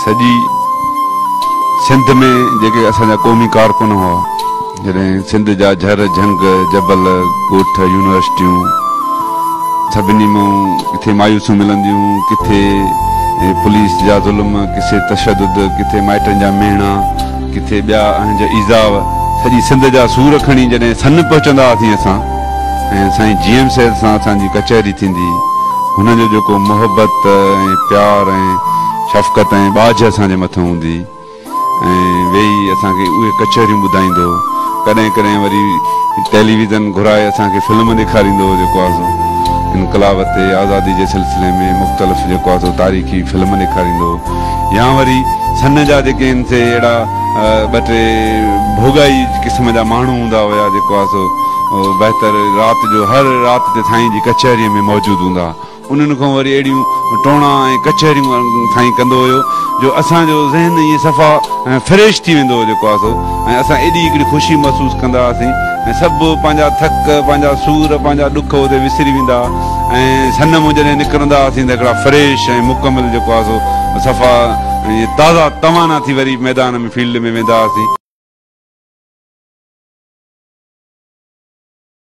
सॼी सिंध में जेके असांजा क़ौमी कारकुन हुआ, जॾहिं सिंध जा झर झंग जबल ॻोठ यूनिवर्सिटियूं सभिनी में किथे मायूसूं मिलंदियूं, किथे पुलिस जा ज़ुल्म, किथे तशद्दुद, किथे माइटनि जा मेणा, किथे ॿिया अहंज ईज़ाव, सॼी सिंध जा सूर खणी जॾहिं सन पहुचंदा हुआसीं असां ऐं साईं GM साहिब सां असांजी कचहरी थींदी, हुनजो जेको मोहबत ऐं प्यार ऐं शफ़क़त ऐं बाझ असांजे मथां हूंदी ऐं वेही असांखे उहे कचहरियूं ॿुधाईंदो, कॾहिं कॾहिं वरी टेलीविज़न घुराए असांखे फिल्म ॾेखारींदो हो, जेको आहे सो इनकलाब ते आज़ादी जे सिलसिले में मुख़्तलिफ़ जेको आहे सो तारीख़ी फिल्म ॾेखारींदो, या वरी सन जा जेके आहिनि से अहिड़ा ॿ टे भोगाई क़िस्म जा माण्हू हूंदा हुया, जेको आहे सो बहितर राति जो हर राति ते साईं जी कचहरीअ में मौजूदु हूंदा। उन्हनि खां वरी अहिड़ियूं टोणा ऐं कचहरियूं साईं कंदो हुयो जो असांजो ज़हन इएं सफ़ा फ्रेश थी वेंदो हो, जेको आहे सो ऐं असां एॾी हिकिड़ी ख़ुशी महसूसु कंदा हुआसीं ऐं सभु पंहिंजा थक, पंहिंजा सूर, पंहिंजा ॾुख उते विसरी वेंदा ऐं सन मां जॾहिं निकिरंदा हुआसीं त हिकिड़ा फ्रेश ऐं मुकमिल जेको आहे सो सफ़ा ताज़ा तवाना थी वरी मैदान में फील्ड में वेंदा हुआसीं।